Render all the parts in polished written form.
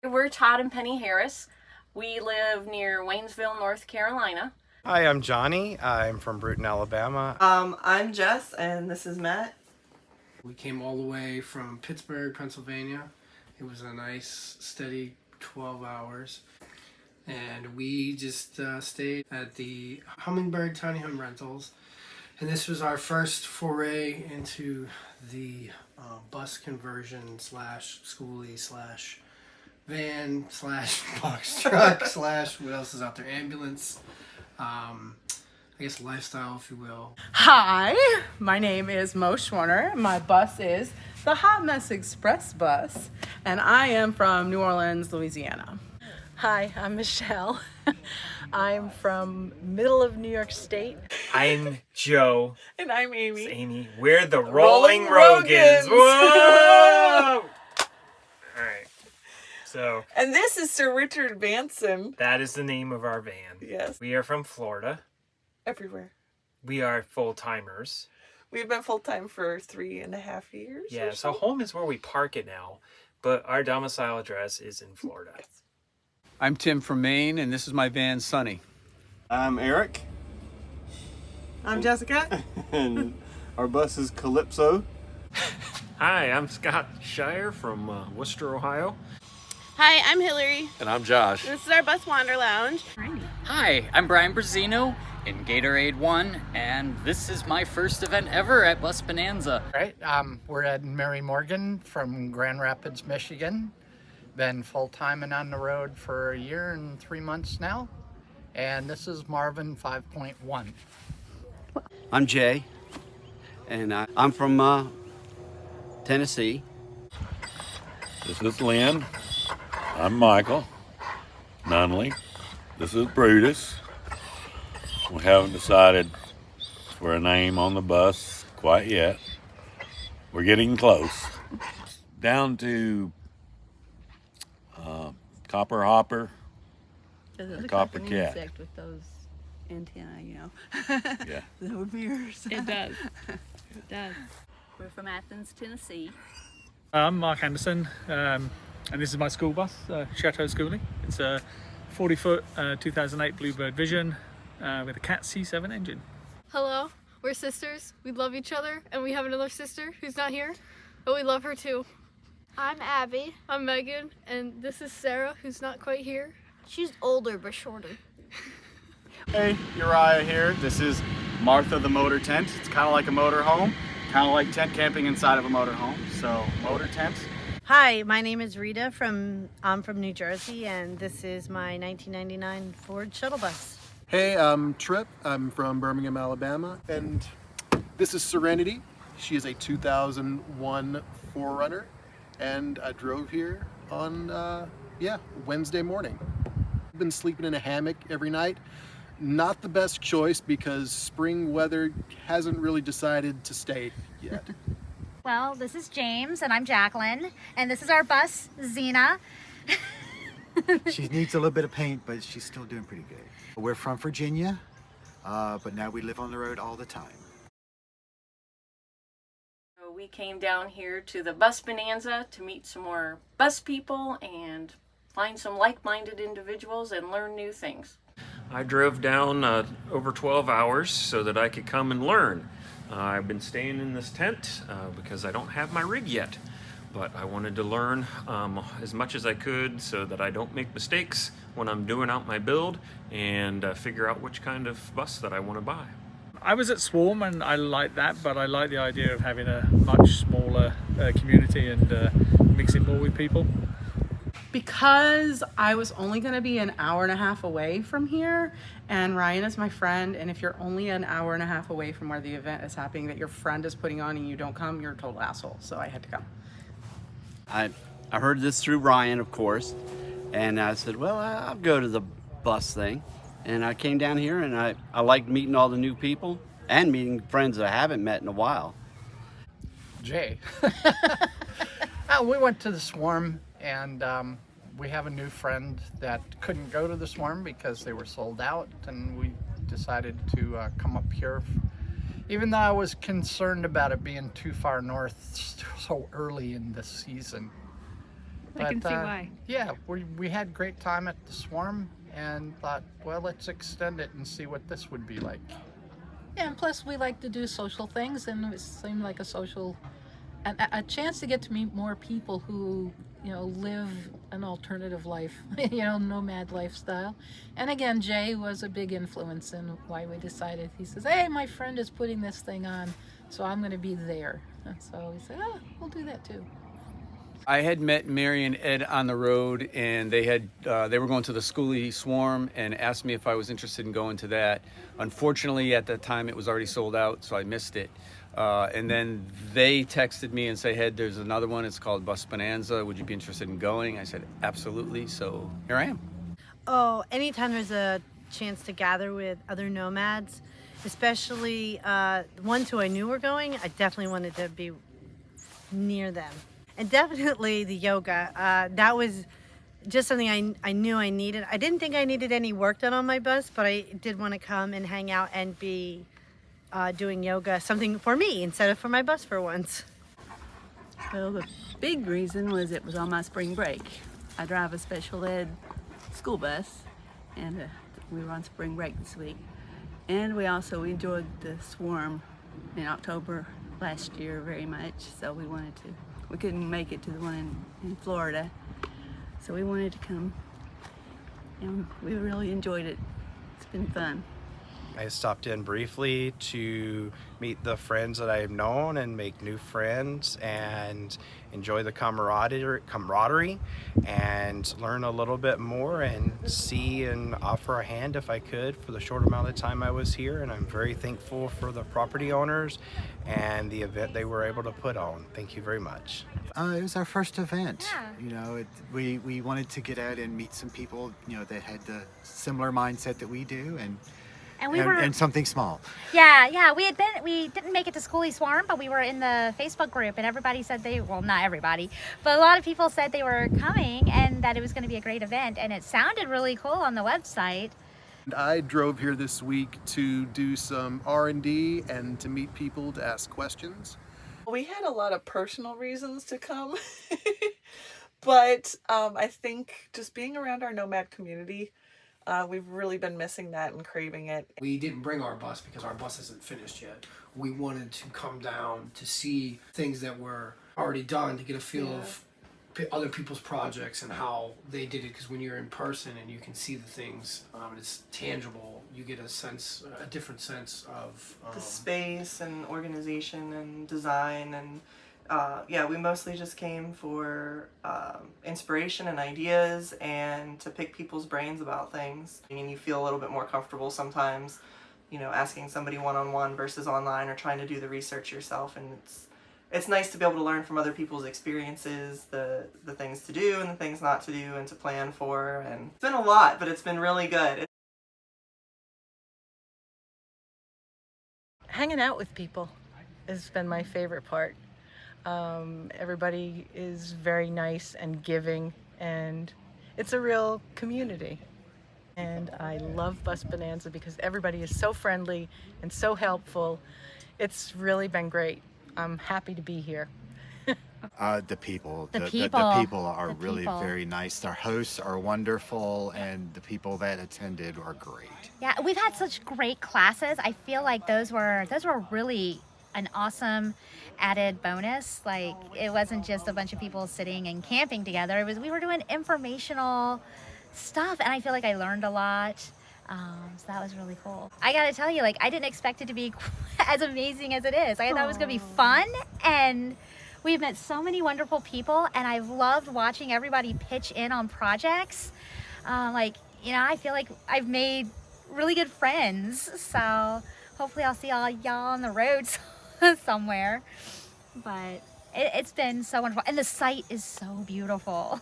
We're Todd and Penny Harris. We live near Waynesville, North Carolina. Hi, I'm Johnny. I'm from Bruton, Alabama. I'm Jess, and this is Matt. We came all the way from Pittsburgh, Pennsylvania. It was a nice, steady 12 hours. And we just stayed at the Hummingbird Tiny Home Rentals. And this was our first foray into the bus conversion slash schoolie slash van slash box truck slash what else is out there? Ambulance. I guess lifestyle, if you will. Hi, my name is Mo Schwarner. My bus is the Hot Mess Express bus, and I am from New Orleans, Louisiana. Hi, I'm Michelle. I'm from middle of New York State. I'm Joe. And I'm Amy. It's Amy. We're the Rolling Rolling Rogans. Rogans. Whoa! Alright. So And this is Sir Richard Vanson. that is the name of our van. Yes, We are from Florida. everywhere. We are full-timers. We've been full-time for 3.5 years. Yeah, or so home is where we park it now, but our domicile address is in Florida. I'm Tim from Maine, and this is my van, Sunny. I'm Eric, I'm Jessica. and our bus is Calypso. Hi, I'm Scott Shire from Worcester, Ohio. Hi, I'm Hillary. And I'm Josh. This is our Bus Wander Lounge. Hi, I'm Brian Brazino in Gatorade 1, and this is my first event ever at Bus Bonanza. Right, we're Ed and Mary Morgan from Grand Rapids, Michigan. Been full-time and on the road for a year and 3 months now. And this is Marvin 5.1. I'm Jay, and I'm from Tennessee. This is Lynn. I'm Michael Nunley. This is Brutus. We haven't decided for a name on the bus quite yet. We're getting close. Down to Copper Hopper, Does it look Copper like an Cat. insect with those antennae, you know? Yeah. Those mirrors. It does. It does. We're from Athens, Tennessee. I'm Mark Anderson, and this is my school bus, Chateau Schooling. It's a 40-foot 2008 Bluebird Vision with a Cat C7 engine. Hello, we're sisters. We love each other, and we have another sister who's not here, but we love her too. I'm Abby. I'm Megan, and this is Sarah, who's not quite here. She's older but shorter. Hey, Uriah here. This is Martha the Motor Tent. It's kind of like a motor home, kind of like tent camping inside of a motor home. So, motor tent. Hi, my name is Rita. I'm from New Jersey, and this is my 1999 Ford shuttle bus. Hey, I'm Trip. I'm from Birmingham, Alabama, and this is Serenity. She is a 2001 4Runner, and I drove here on Wednesday morning. I've been sleeping in a hammock every night. Not the best choice because spring weather hasn't really decided to stay yet. Well, this is James, and I'm Jacqueline, and this is our bus, Xena. She needs a little bit of paint, but she's still doing pretty good. We're from Virginia, but now we live on the road all the time. So we came down here to the Bus Bonanza to meet some more bus people and find some like-minded individuals and learn new things. I drove down over 12 hours so that I could come and learn. I've been staying in this tent because I don't have my rig yet, but I wanted to learn as much as I could so that I don't make mistakes when I'm doing out my build and figure out which kind of bus that I want to buy. I was at Swarm and I like that, but I like the idea of having a much smaller community and mixing more with people. Because I was only going to be an hour and a half away from here, and Ryan is my friend, and if you're only an hour and a half away from where the event is happening that your friend is putting on and you don't come, you're a total asshole, so I had to come. I heard this through Ryan, of course, and I said, well, I'll go to the bus thing. And I came down here, and I liked meeting all the new people and meeting friends that I haven't met in a while. Jay. We went to the Swarm, and we have a new friend that couldn't go to the Swarm because they were sold out, and we decided to come up here. Even though I was concerned about it being too far north so early in the season, I can see why. Yeah, we had great time at the Swarm and thought, well, let's extend it and see what this would be like. Yeah, and plus we like to do social things, and it seemed like a chance to get to meet more people who, live an alternative life, nomad lifestyle. And again, Jay was a big influence in why we decided. He says, hey, my friend is putting this thing on, so I'm going to be there. And so we said, oh, we'll do that too. I had met Mary and Ed on the road, and they were going to the Schoolie Swarm and asked me if I was interested in going to that. Unfortunately, at the time, it was already sold out, so I missed it. And then they texted me and say, hey, there's another one. It's called Bus Bonanza. Would you be interested in going? I said, absolutely. So here I am. Oh, anytime there's a chance to gather with other nomads, especially ones who I knew were going, I definitely wanted to be near them. And definitely the yoga. That was just something I knew I needed. I didn't think I needed any work done on my bus, but I did want to come and hang out and be doing yoga, something for me instead of for my bus for once. Well, the big reason was it was on my spring break. I drive a special ed school bus, and we were on spring break this week. And we also enjoyed the Swarm in October last year very much, so we couldn't make it to the one in Florida, so we wanted to come, and we really enjoyed it. It's been fun. I stopped in briefly to meet the friends that I've known and make new friends and enjoy the camaraderie and learn a little bit more and see and offer a hand if I could for the short amount of time I was here. And I'm very thankful for the property owners and the event they were able to put on. Thank you very much. It was our first event. Yeah. We wanted to get out and meet some people, that had the similar mindset that we do, and something small. Yeah, we didn't make it to Schoolie Swarm, but we were in the Facebook group, and everybody said not everybody, but a lot of people said they were coming and that it was going to be a great event, and it sounded really cool on the website. I drove here this week to do some R&D and to meet people to ask questions. We had a lot of personal reasons to come, but I think just being around our nomad community, we've really been missing that and craving it. We didn't bring our bus because our bus isn't finished yet. We wanted to come down to see things that were already done, to get a feel of other people's projects and how they did it, because when you're in person and you can see the things, it's tangible, you get a different sense of the space and organization and design, and we mostly just came for inspiration and ideas and to pick people's brains about things. And you feel a little bit more comfortable sometimes, asking somebody one-on-one versus online, or trying to do the research yourself. And it's nice to be able to learn from other people's experiences, the things to do and the things not to do and to plan for. And it's been a lot, but it's been really good. Hanging out with people has been my favorite part. Everybody is very nice and giving, and it's a real community. And I love Bus Bonanza because everybody is so friendly and so helpful. It's really been great. I'm happy to be here. The people are really very nice. Our hosts are wonderful, and the people that attended are great. Yeah, we've had such great classes. I feel like those were really an awesome added bonus. Like, it wasn't just a bunch of people sitting and camping together. We were doing informational stuff, and I feel like I learned a lot. So that was really cool. I gotta tell you, I didn't expect it to be as amazing as it is. I thought it was gonna be fun, and we've met so many wonderful people, and I've loved watching everybody pitch in on projects. I feel like I've made really good friends, so hopefully I'll see all y'all on the road somewhere. But it's been so wonderful, and the site is so beautiful.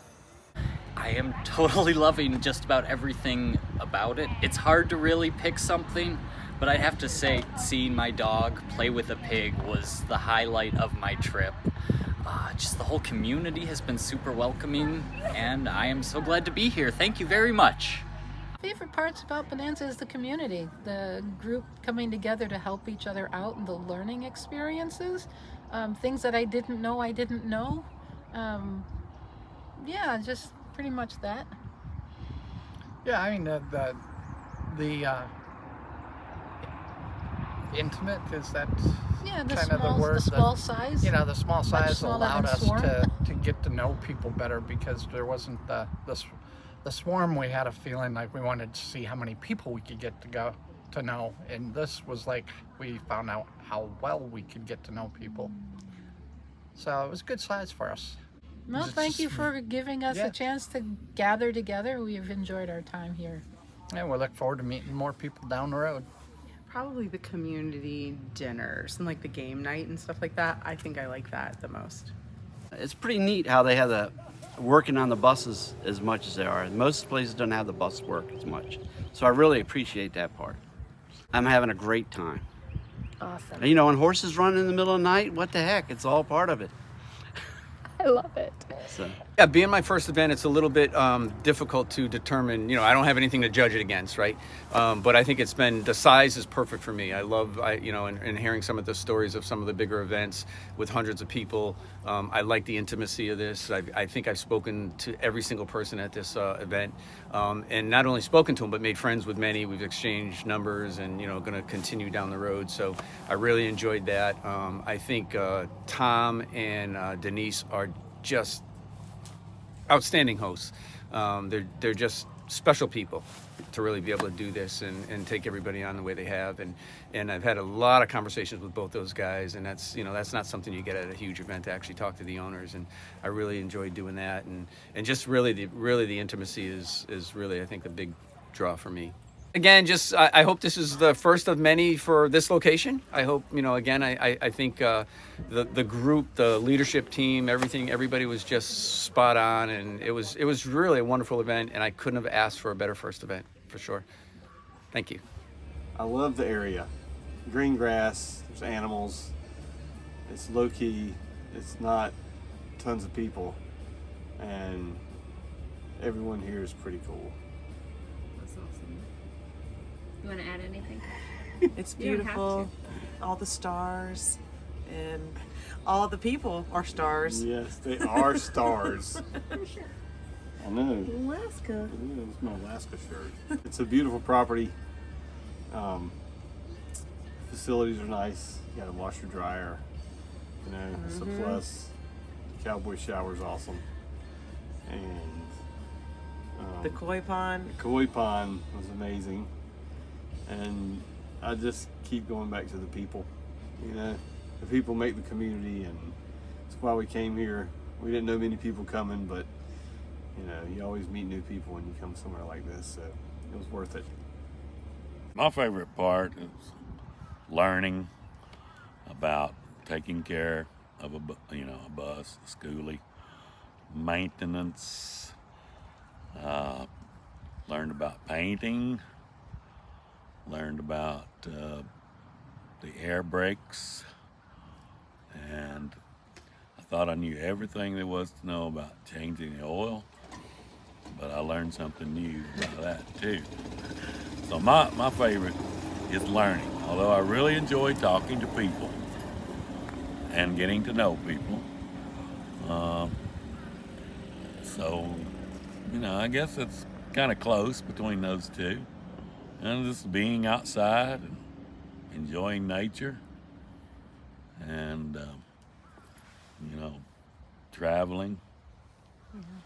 I am totally loving just about everything about it. It's hard to really pick something, but I have to say, seeing my dog play with a pig was the highlight of my trip. Just the whole community has been super welcoming, and I am so glad to be here. Thank you very much. Favorite parts about Bonanza is the community, the group coming together to help each other out, and the learning experiences, things that I didn't know. Yeah, just pretty much that. Yeah, I mean, the intimate, is that Yeah, the kind of small, the word? the small size. You know, the small Much size smaller allowed than us swarm. to get to know people better, because there wasn't the swarm. We had a feeling like we wanted to see how many people we could get to know, and this was like we found out how well we could get to know people. So it was a good size for us. Well, thank you for giving us Yeah. a chance to gather together. We've enjoyed our time here. And we look forward to meeting more people down the road. Probably the community dinners and like the game night and stuff like that. I think I like that the most. It's pretty neat how they have the working on the buses as much as they are. Most places don't have the bus work as much. So I really appreciate that part. I'm having a great time. Awesome. And, you know, when horses run in the middle of the night, what the heck? It's all part of it. I love it. So. Yeah, being my first event, it's a little bit difficult to determine. You know, I don't have anything to judge it against, right? But I think the size is perfect for me. I love, and hearing some of the stories of some of the bigger events with hundreds of people. I like the intimacy of this. I think I've spoken to every single person at this event, and not only spoken to them, but made friends with many. We've exchanged numbers, and going to continue down the road. So I really enjoyed that. I think Tom and Denise are just outstanding hosts. They're just special people to really be able to do this and take everybody on the way they have. And I've had a lot of conversations with both those guys, and that's not something you get at a huge event, to actually talk to the owners. And I really enjoyed doing that. And just really the intimacy is really, I think, the big draw for me. Again, just I hope this is the first of many for this location. I hope, again, I think the group, the leadership team, everybody was just spot on, and it was really a wonderful event, and I couldn't have asked for a better first event, for sure. Thank you. I love the area. Green grass, there's animals, it's low key, it's not tons of people, and everyone here is pretty cool. That's awesome. You want to add anything? It's You don't have beautiful. All the stars and all the people are stars. Yes, they are stars. I know. Alaska. Yeah, it's my Alaska shirt. It's a beautiful property. Facilities are nice. You got a washer dryer. It's a plus. Cowboy shower's awesome. And The koi pond. the koi pond was amazing. And I just keep going back to the people. The people make the community, and that's why we came here. We didn't know many people coming, but you always meet new people when you come somewhere like this, so it was worth it. My favorite part is learning about taking care of a bus, a schoolie, maintenance, learned about painting, learned about the air brakes, and I thought I knew everything there was to know about changing the oil, but I learned something new about that too. So my favorite is learning, although I really enjoy talking to people and getting to know people. So, I guess it's kind of close between those two. And just being outside and enjoying nature and, traveling.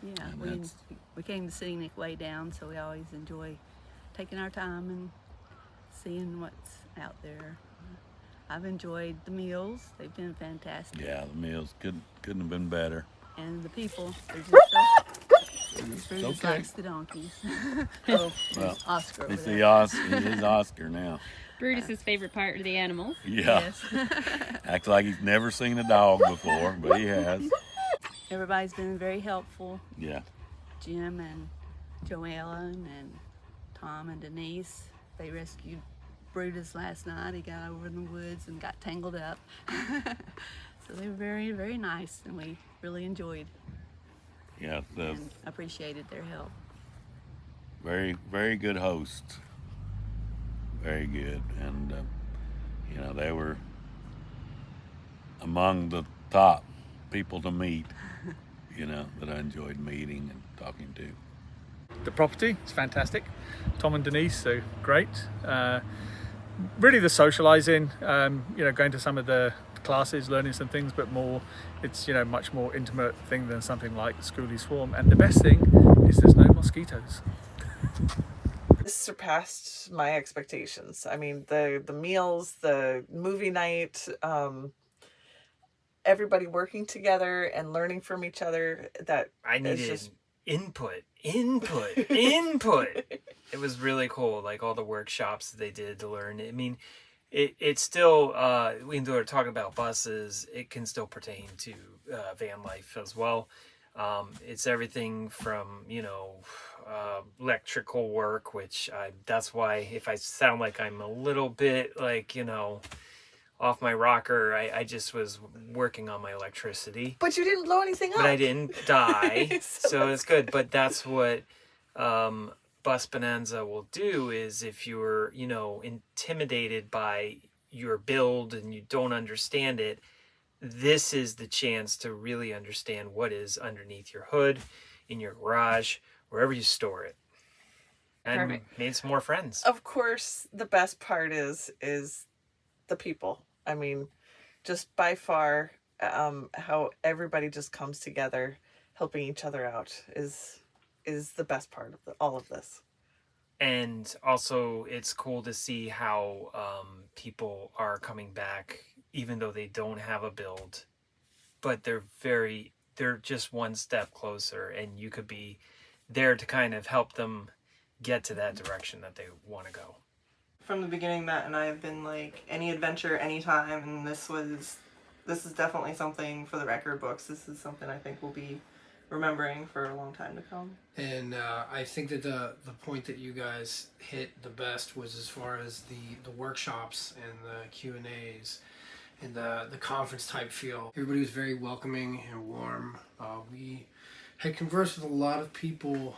Yeah, And we came the scenic way down, so we always enjoy taking our time and seeing what's out there. I've enjoyed the meals; they've been fantastic. Yeah, the meals couldn't have been better. And the people, they're just so. Brutus okay. likes the donkeys. Oh, Well, Oscar over it's there. the Oscar. It is Oscar now. Brutus's favorite part are the animals. Yeah. Acts like he's never seen a dog before, but he has. Everybody's been very helpful. Yeah. Jim and Joellen and Tom and Denise. They rescued Brutus last night. He got over in the woods and got tangled up. So they were very, very nice, and we really enjoyed Yeah, and appreciated their help. very, very good hosts. Very good. And, they were among the top people to meet. that I enjoyed meeting and talking to. The property is fantastic. Tom and Denise are great. Really the socializing, going to some of the classes, learning some things, but more, it's, much more intimate thing than something like Schoolie Swarm. And the best thing is there's no mosquitoes. This surpassed my expectations. I mean, the meals, the movie night, everybody working together and learning from each other. That I needed just... input. It was really cool, like all the workshops that they did to learn. I mean, it's still, even though we're talking about buses, it can still pertain to van life as well. It's everything from, electrical work, which that's why if I sound like I'm a little bit like, off my rocker, I just was working on my electricity. But you didn't blow anything up. But I didn't die, so it's good. But that's what Bus Bonanza will do, is if you're, intimidated by your build and you don't understand it, this is the chance to really understand what is underneath your hood, in your garage, wherever you store it. And Perfect. made some more friends. Of course, the best part is the people. I mean, just by far, how everybody just comes together, helping each other out is the best part of all of this. And also, it's cool to see how people are coming back, even though they don't have a build, but they're just one step closer, and you could be there to kind of help them get to that direction that they want to go. From the beginning, Matt and I have been like, any adventure, anytime, and this is definitely something for the record books. This is something I think we'll be remembering for a long time to come. And I think that the point that you guys hit the best was as far as the workshops and the Q&As and the conference type feel. Everybody was very welcoming and warm. We had conversed with a lot of people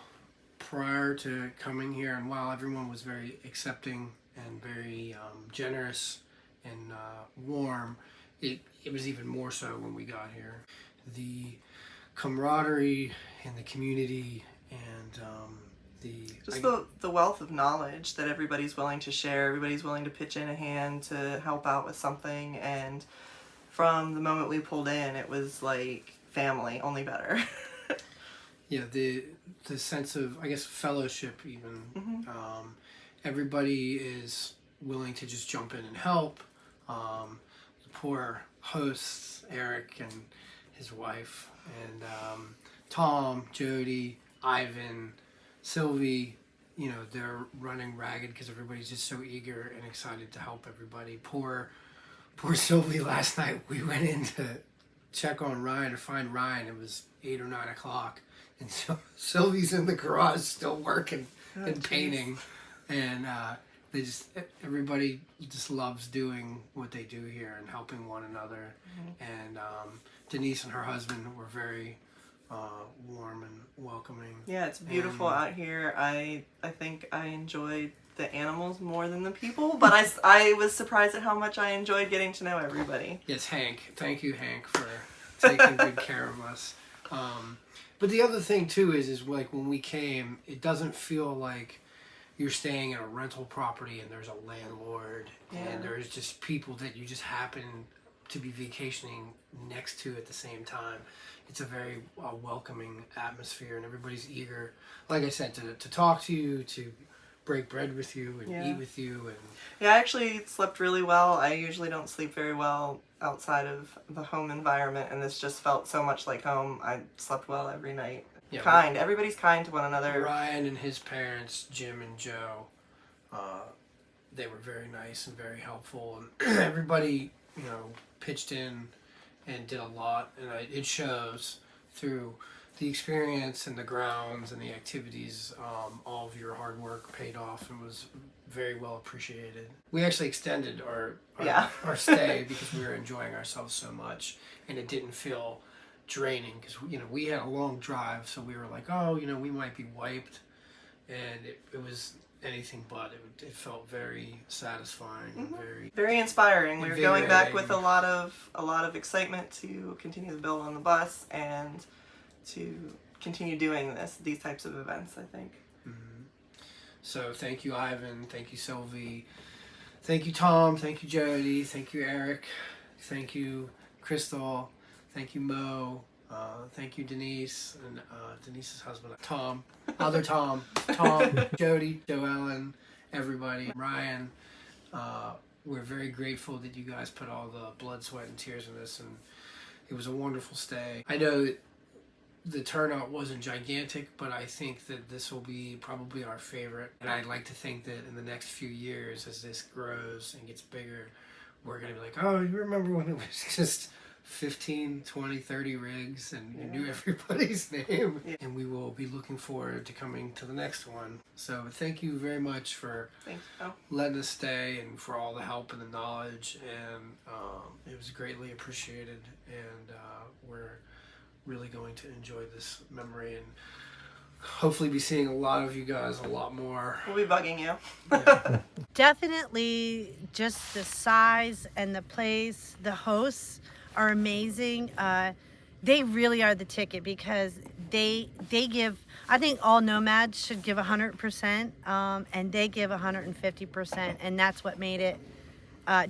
prior to coming here, and while everyone was very accepting and very generous and warm, it was even more so when we got here. The camaraderie in the community and the wealth of knowledge that everybody's willing to share, everybody's willing to pitch in a hand to help out with something, and from the moment we pulled in, it was like family, only better. Yeah, the sense of, I guess, fellowship even. Mm-hmm. Everybody is willing to just jump in and help. The poor hosts, Eric and his wife, and Tom, Jody, Ivan, Sylvie, they're running ragged because everybody's just so eager and excited to help everybody. Poor Sylvie, last night we went in to check on Ryan, to find Ryan. It was 8 or 9 o'clock. And so Sylvie's in the garage still working and painting. And everybody just loves doing what they do here and helping one another. Mm-hmm. And Denise and her husband were very warm and welcoming. Yeah, it's beautiful out here. I think I enjoyed the animals more than the people, but I was surprised at how much I enjoyed getting to know everybody. Yes, Hank. Thank you, Hank, for taking good care of us. But the other thing too is like when we came, it doesn't feel like you're staying in a rental property and there's a landlord and there's just people that you just happen to be vacationing next to at the same time. It's a very welcoming atmosphere, and everybody's eager, like I said, to talk to you, to break bread with you and eat with you. And yeah, I actually slept really well. I usually don't sleep very well outside of the home environment, and this just felt so much like home. I slept well every night. Yeah, everybody's kind to one another. Ryan and his parents, Jim and Joe, they were very nice and very helpful, and everybody, pitched in and did a lot, and it shows through the experience and the grounds and the activities. All of your hard work paid off and was very well appreciated. We actually extended our stay because we were enjoying ourselves so much, and it didn't feel draining because we had a long drive, so we were like, we might be wiped, and it was anything but. It felt very satisfying, and very inspiring. We were going back with a lot of excitement to continue the build on the bus and to continue doing these types of events, I think. So thank you, Ivan. Thank you, Sylvie. Thank you, Tom. Thank you, Jody. Thank you, Eric. Thank you, Crystal. Thank you, Mo. Thank you, Denise, and Denise's husband, Tom. Other Tom. Tom, Jody, Joe Ellen, everybody. Ryan. We're very grateful that you guys put all the blood, sweat, and tears in this, and it was a wonderful stay. I know the turnout wasn't gigantic, but I think that this will be probably our favorite. And I'd like to think that in the next few years, as this grows and gets bigger, we're going to be like, oh, you remember when it was just 15, 20, 30 rigs and you knew everybody's name? And we will be looking forward to coming to the next one. So thank you very much for letting us stay and for all the help and the knowledge. And it was greatly appreciated. And we're really going to enjoy this memory and hopefully be seeing a lot of you guys a lot more. We'll be bugging you. Definitely just the size and the place, the hosts are amazing. They really are the ticket because they give, I think all nomads should give 100%, and they give 150%, and that's what made it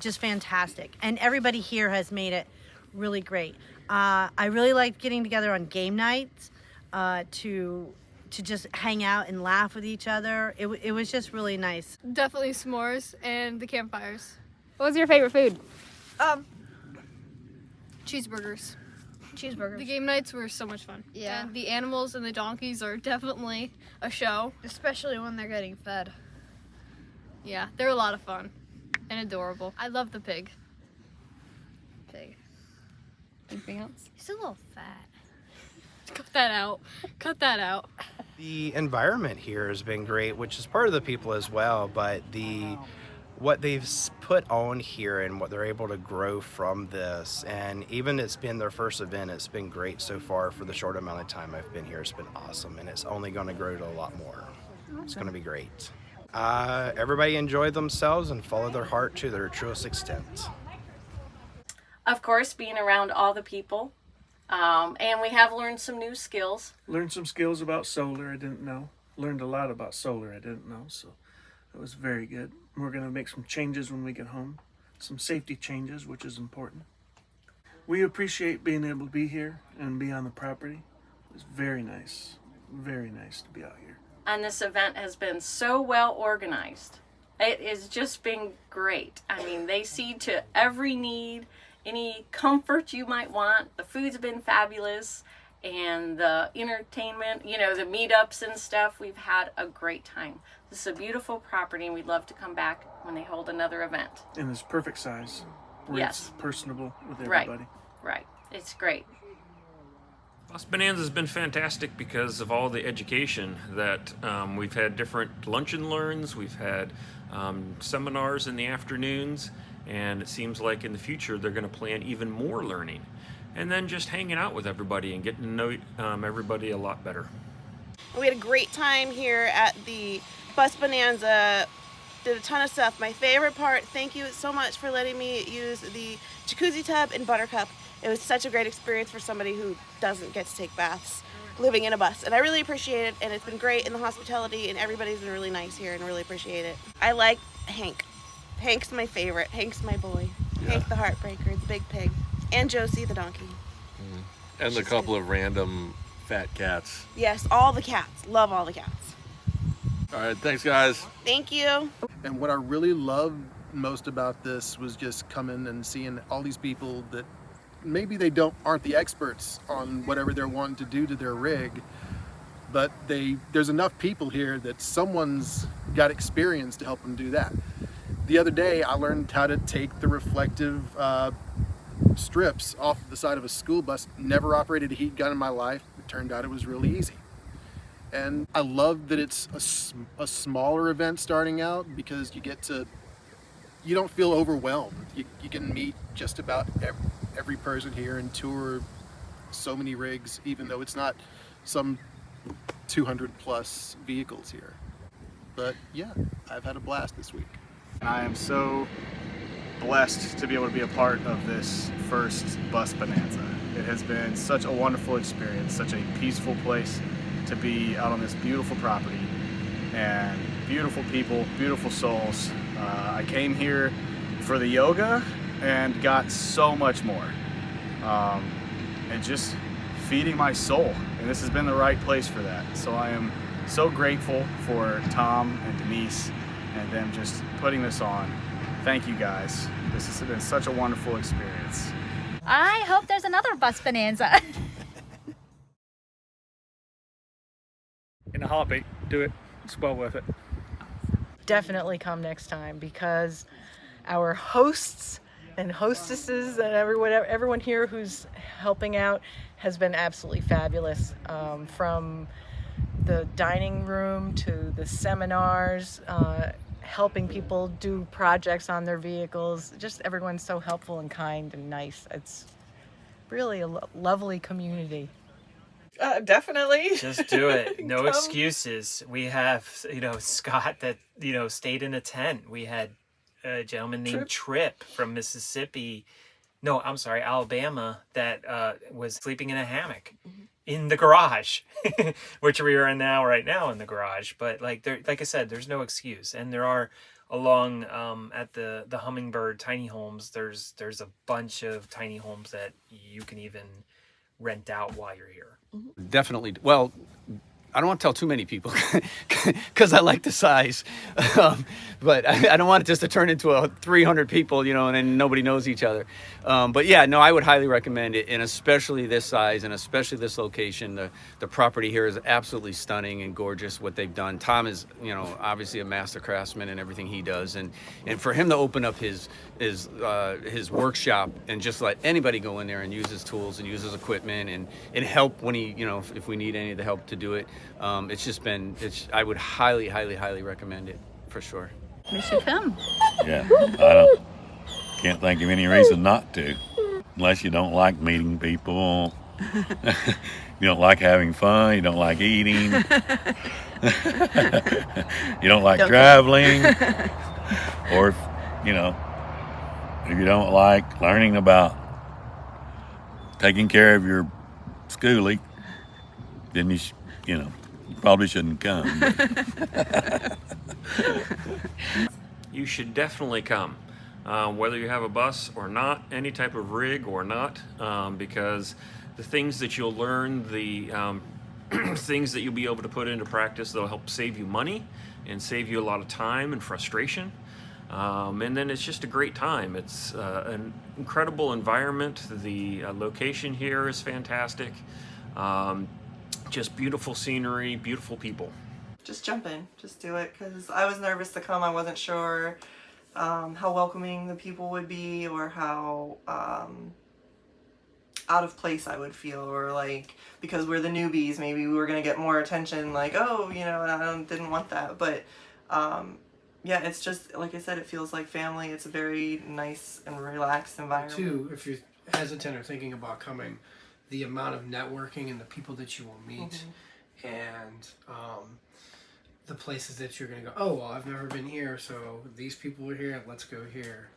just fantastic. And everybody here has made it really great. I really liked getting together on game nights to just hang out and laugh with each other. It was just really nice. Definitely s'mores and the campfires. What was your favorite food? Cheeseburgers. Cheeseburgers. The game nights were so much fun. Yeah. And the animals and the donkeys are definitely a show. Especially when they're getting fed. Yeah, they're a lot of fun and adorable. I love the pig. Pig. Anything else? He's a little fat. Cut that out. Cut that out. The environment here has been great, which is part of the people as well, but what they've put on here and what they're able to grow from this, and even it's been their first event, it's been great so far for the short amount of time I've been here. It's been awesome, and it's only going to grow to a lot more. It's going to be great. Everybody enjoy themselves and follow their heart to their truest extent. Of course, being around all the people, and we have learned some new skills. Learned some skills about solar I didn't know. Learned a lot about solar I didn't know, so that was very good. We're going to make some changes when we get home. Some safety changes, which is important. We appreciate being able to be here and be on the property. It was very nice to be out here. And this event has been so well organized. It has just been great. I mean, they see to every need, any comfort you might want. The food's been fabulous, and the entertainment, you know, the meetups and stuff, we've had a great time. This is a beautiful property, and we'd love to come back when they hold another event. And it's perfect size. Where Yes. It's personable with everybody. Right. It's great. Bus Bonanza has been fantastic because of all the education that we've had different lunch and learns, we've had seminars in the afternoons, and it seems like in the future they're going to plan even more learning. And then just hanging out with everybody and getting to know everybody a lot better. We had a great time here at the Bus Bonanza, did a ton of stuff. My favorite part, thank you so much for letting me use the jacuzzi tub in Buttercup. It was such a great experience for somebody who doesn't get to take baths living in a bus, and I really appreciate it, and it's been great in the hospitality, and everybody's been really nice here and really appreciate it. I like Hank. Hank's my favorite. Hank's my boy. Yeah. Hank the Heartbreaker, the big pig, and Josie the donkey. And a couple of random fat cats. Yes, all the cats. Love all the cats. All right, thanks guys. Thank you. And what I really loved most about this was just coming and seeing all these people that maybe they aren't the experts on whatever they're wanting to do to their rig, but there's enough people here that someone's got experience to help them do that. The other day I learned how to take the reflective strips off the side of a school bus. Never operated a heat gun in my life. It turned out it was really easy. And I love that it's a smaller event starting out because you don't feel overwhelmed. You can meet just about every person here and tour so many rigs, even though it's not some 200 plus vehicles here. But yeah, I've had a blast this week. I am so blessed to be able to be a part of this first Bus Bonanza. It has been such a wonderful experience, such a peaceful place to be out on this beautiful property, and beautiful people, beautiful souls. I came here for the yoga and got so much more. And just feeding my soul, and this has been the right place for that. So I am so grateful for Tom and Denise and them just putting this on. Thank you guys. This has been such a wonderful experience. I hope there's another Bus Bonanza. In a heartbeat, do it. It's well worth it. Definitely come next time, because our hosts and hostesses and everyone here who's helping out has been absolutely fabulous. From the dining room to the seminars, helping people do projects on their vehicles. Just everyone's so helpful and kind and nice. It's really a lovely community. Definitely. Just do it. No Come. excuses. We have, Scott that, stayed in a tent. We had a gentleman named Trip from Mississippi. No, I'm sorry, Alabama, that was sleeping in a hammock in the garage, which we are in right now in the garage. But like I said, there's no excuse. And there are along at the Hummingbird tiny homes, there's a bunch of tiny homes that you can even rent out while you're here. Definitely. Well, I don't want to tell too many people because I like the size, but I don't want it just to turn into a 300 people, and then nobody knows each other. But yeah, no, I would highly recommend it, and especially this size and especially this location. The property here is absolutely stunning and gorgeous. What they've done. Tom is, obviously a master craftsman in everything he does, and for him to open up his workshop and just let anybody go in there and use his tools and use his equipment and help when he, if we need any of the help to do it. It's just been, I would highly, highly, highly recommend it for sure. We should come. Yeah, can't think of any reason not to, unless you don't like meeting people, you don't like having fun, you don't like eating, you don't like traveling, or if you don't like learning about taking care of your schoolie, then you probably shouldn't come. You should definitely come, whether you have a bus or not, any type of rig or not, because the things that you'll learn, the things that you'll be able to put into practice, that'll help save you money and save you a lot of time and frustration. And then it's just a great time. It's an incredible environment. The location here is fantastic. Just beautiful scenery, beautiful people. Just jump in, just do it, because I was nervous to come. I wasn't sure how welcoming the people would be, or how out of place I would feel, or like, because we're the newbies, maybe we were gonna get more attention, like, oh, and I didn't want that. But yeah, it's just, like I said, it feels like family. It's a very nice and relaxed environment. Too, if you're hesitant or thinking about coming, the amount of networking and the people that you will meet, and the places that you're going to go, oh, well, I've never been here, so these people are here, let's go here.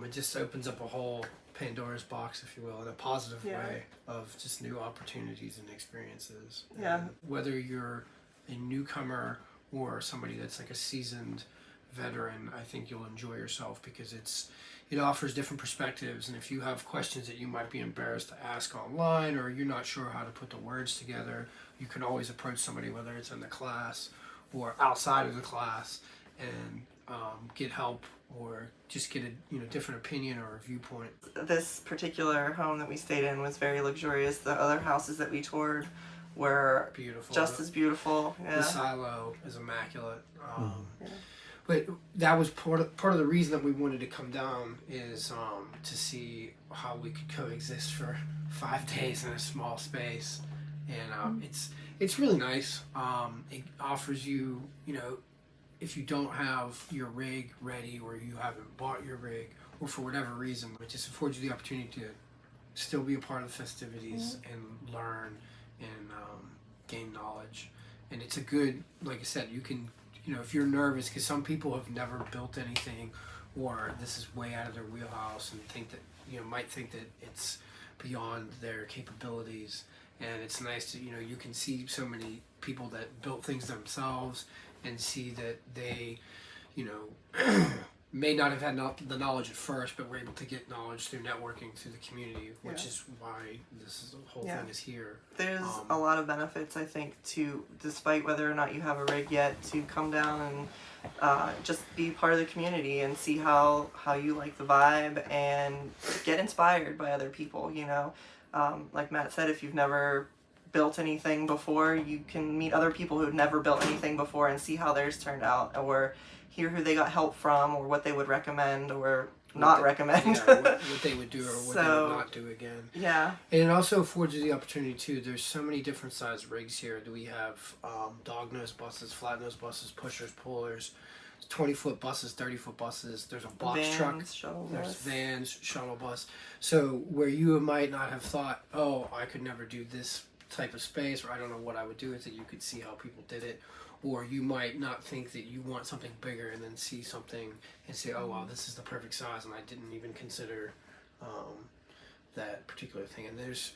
It just opens up a whole Pandora's box, if you will, in a positive way, of just new opportunities and experiences. Yeah. And whether you're a newcomer or somebody that's like a seasoned veteran, I think you'll enjoy yourself, because it offers different perspectives. And if you have questions that you might be embarrassed to ask online, or you're not sure how to put the words together, you can always approach somebody, whether it's in the class or outside of the class, and get help, or just get a different opinion or a viewpoint. This particular home that we stayed in was very luxurious. The other houses that we toured were beautiful, just as beautiful. Yeah. The silo is immaculate. But that was part of the reason that we wanted to come down, is to see how we could coexist for 5 days in a small space, and it's really nice. It offers you, if you don't have your rig ready, or you haven't bought your rig, or for whatever reason, it just affords you the opportunity to still be a part of the festivities and learn and gain knowledge. And it's a good, like I said, you can. If you're nervous, because some people have never built anything, or this is way out of their wheelhouse, and think that, might think that it's beyond their capabilities. And it's nice to, you can see so many people that built things themselves and see that they, may not have had the knowledge at first, but were able to get knowledge through networking through the community, which is why the whole thing is here. There's a lot of benefits, I think, to, despite whether or not you have a rig yet, to come down and just be part of the community and see how you like the vibe and get inspired by other people, Like Matt said, if you've never built anything before, you can meet other people who've never built anything before and see how theirs turned out, or hear who they got help from, or what they would recommend or not recommend. What they would do or what they would not do again. Yeah. And it also affords you the opportunity too. There's so many different sized rigs here. We have dog nose buses, flat nose buses, pushers, pullers, 20-foot buses, 30-foot buses. There's a box truck. There's vans, shuttle bus. So where you might not have thought, oh, I could never do this type of space, or I don't know what I would do with it, you could see how people did it. Or you might not think that you want something bigger and then see something and say, oh, wow, this is the perfect size, and I didn't even consider that particular thing. And there's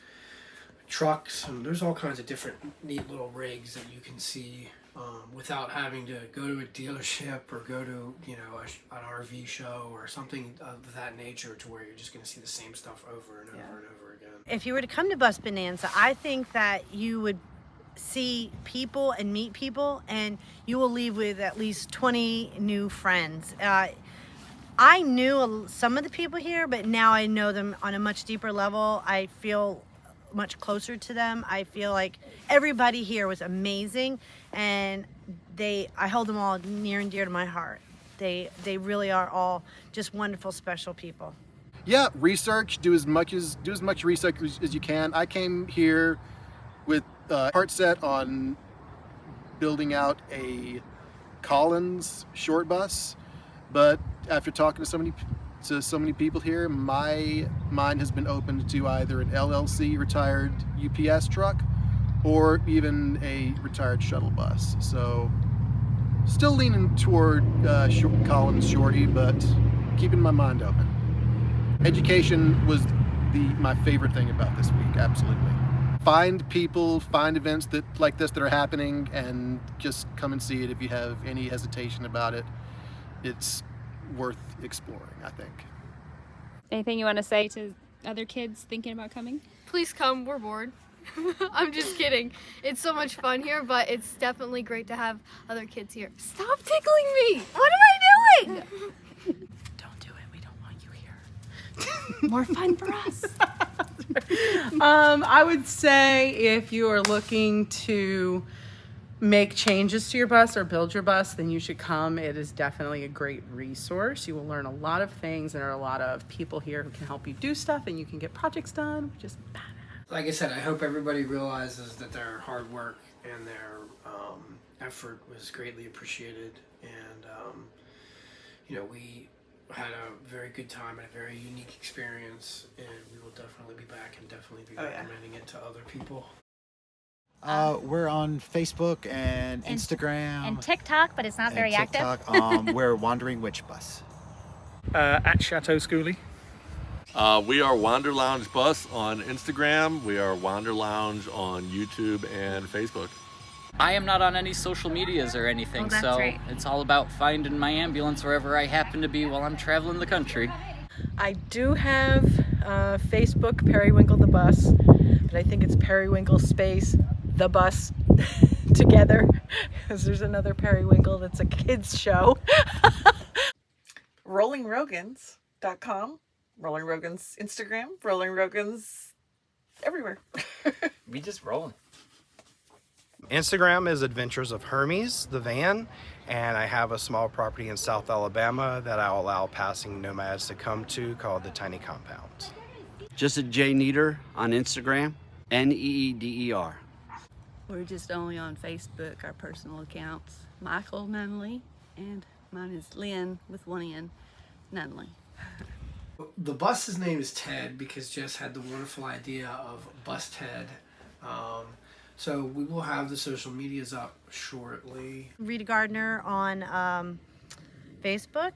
trucks, and there's all kinds of different neat little rigs that you can see without having to go to a dealership or go to, an RV show or something of that nature, to where you're just going to see the same stuff over and over and over again. If you were to come to Bus Bonanza, I think that you would see people and meet people, and you will leave with at least 20 new friends. I knew some of the people here, but now I know them on a much deeper level. I feel much closer to them. I feel like everybody here was amazing, and I hold them all near and dear to my heart. They really are all just wonderful, special people. Yeah, research. Do as much research as you can. I came here with heart set on building out a Collins short bus, but after talking to so many people here, my mind has been opened to either an LLC retired UPS truck or even a retired shuttle bus. So still leaning toward Collins shorty, but keeping my mind open. Education was my favorite thing about this week, absolutely. Find people, find events like this that are happening, and just come and see it if you have any hesitation about it. It's worth exploring, I think. Anything you want to say to other kids thinking about coming? Please come, we're bored. I'm just kidding. It's so much fun here, but it's definitely great to have other kids here. Stop tickling me! What am I doing? Don't do it, we don't want you here. More fun for us. I would say if you are looking to make changes to your bus or build your bus, then you should come. It is definitely a great resource. You will learn a lot of things, and there are a lot of people here who can help you do stuff, and you can get projects done, which is badass. Like I said, I hope everybody realizes that their hard work and their effort was greatly appreciated, and we had a very good time and a very unique experience, and we will definitely be back and definitely be recommending it to other people. We're on Facebook and Instagram and TikTok, but it's not very TikTok. active. We're Wandering Witch Bus. At Chateau Schoolie. We are Wander Lounge Bus on Instagram. We are Wander Lounge on YouTube and Facebook. I am not on any social medias or anything, that's so right. it's all about finding my ambulance wherever I happen to be while I'm traveling the country. I do have Facebook, Periwinkle the Bus, but I think it's Periwinkle space the bus together, because there's another Periwinkle that's a kids show. RollingRogans.com, Rolling Rogans Instagram, Rolling Rogans everywhere. We just rolling. Instagram is Adventures of Hermes, the van, and I have a small property in South Alabama that I'll allow passing nomads to come to called the Tiny Compound. Just at J Needer on Instagram, Needer. We're just only on Facebook, our personal accounts. Michael Nunley, and mine is Lynn with one N, Nunley. The bus's name is Ted because Jess had the wonderful idea of Bus Ted. So we will have the social medias up shortly. Rita Gardner on Facebook.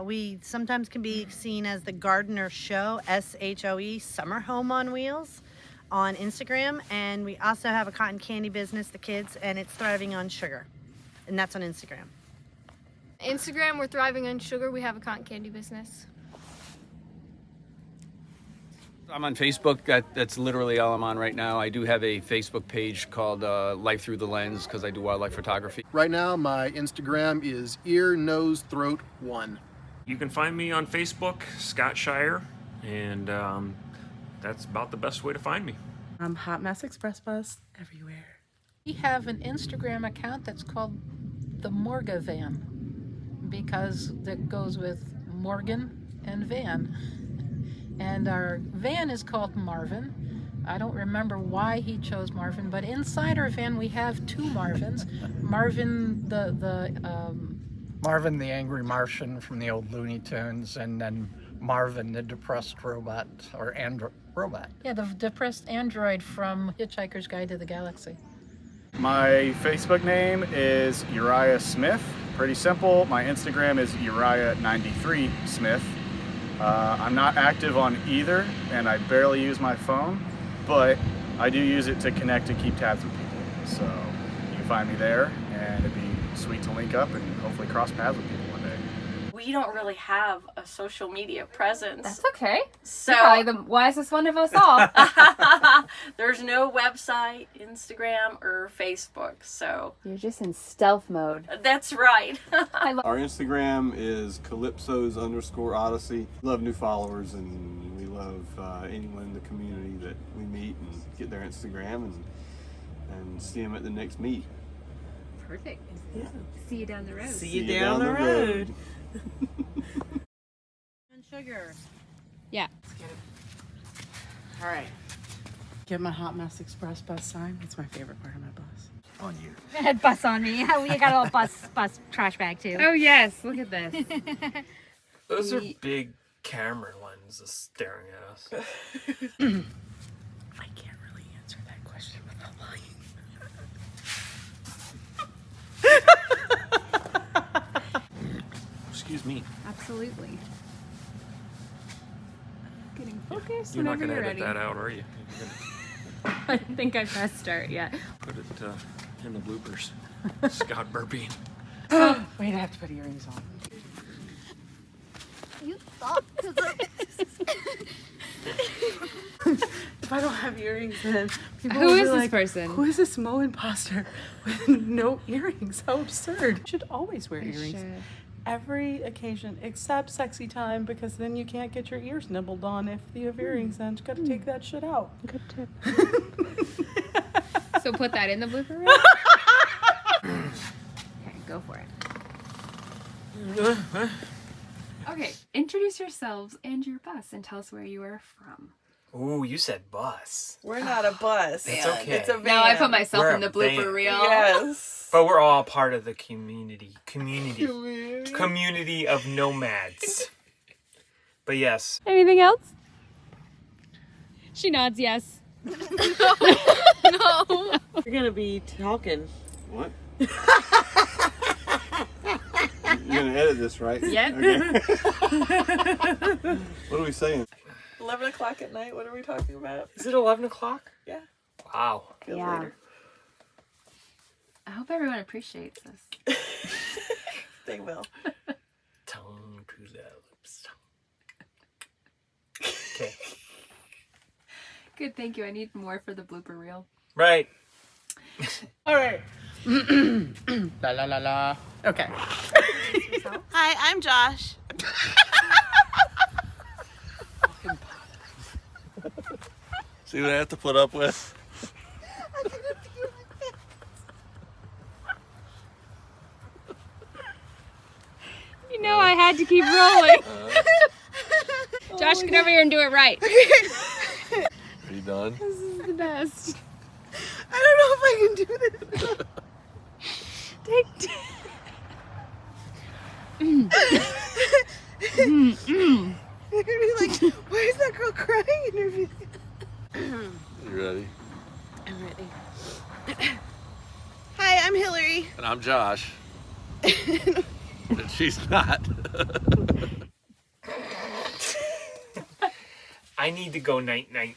We sometimes can be seen as the Gardener Show, SHOE, Summer Home on Wheels, on Instagram. And we also have a cotton candy business, the kids, and it's Thriving on Sugar. And that's on Instagram. Instagram, we're Thriving on Sugar. We have a cotton candy business. I'm on Facebook. That's literally all I'm on right now. I do have a Facebook page called Life Through the Lens because I do wildlife photography. Right now, my Instagram is Ear, Nose, Throat 1. You can find me on Facebook, Scott Shire, and that's about the best way to find me. I'm Hot Mess Express Bus everywhere. We have an Instagram account that's called the Morga Van because that goes with Morgan and Van. And our van is called Marvin. I don't remember why he chose Marvin, but inside our van we have two Marvins. Marvin Marvin the Angry Martian from the old Looney Tunes, and then Marvin the Depressed Robot, or robot. Yeah, the depressed android from Hitchhiker's Guide to the Galaxy. My Facebook name is Uriah Smith. Pretty simple. My Instagram is Uriah93Smith. I'm not active on either, and I barely use my phone, but I do use it to connect and keep tabs with people. So you can find me there, and it'd be sweet to link up and hopefully cross paths with people one day. We don't really have a social media presence. That's okay. So You're probably the wisest one of us all. There's no website, Instagram, or Facebook, so You're just in stealth mode. that's right. Our Instagram is Calypsos_Odyssey. We love new followers, and we love anyone in the community that we meet and get their Instagram and see them at the next meet. Perfect. See you down the road. See you down the road. Sugar. Yeah. All right. Get my Hot Mess Express Bus sign. It's my favorite part of my bus. On you. Bus on me. We got a little bus trash bag too. Oh yes, look at this. Those are big camera lenses staring at us. I can't really answer that question without lying. Excuse me. Absolutely. Getting focused You're not whenever going to you're edit ready. that out, are you? I think I pressed start, yeah. Put it in the bloopers. Scott burping. Wait, I have to put earrings on. You thought If I don't have earrings, then people Who will be is this like, person? Who is this Mo imposter with no earrings? How absurd! You should always wear earrings. should. Every occasion except sexy time, because then you can't get your ears nibbled on if you have earrings. Then you gotta take that shit out. Good tip. So put that in the blooper reel? Okay, go for it. Okay, introduce yourselves and your bus and tell us where you are from. Ooh, you said bus. We're not a bus. It's okay. It's a van. Now I put myself We're in the a blooper van. reel. Yes. But we're all part of the community of nomads. But yes. Anything else? She nods yes. No. You're gonna be talking. What? You're going to edit this, right? Yep. Okay. What are we saying? 11 o'clock at night. What are we talking about? Is it 11 o'clock? Yeah. Wow. Feels Yeah. later. I hope everyone appreciates this. They will. Tongue to the lips. Okay. Good, thank you. I need more for the blooper reel. Right. All right. La la la la. Okay. Hi, I'm Josh. See what I have to put up with? You know I had to keep rolling. Josh, get over here and do it right. Are you done? This is the best. I don't know if I can do this. Take They're gonna be like, why is that girl crying in her video? You ready? I'm ready. Hi, I'm Hillary. And I'm Josh. It's but she's not. I need to go night night.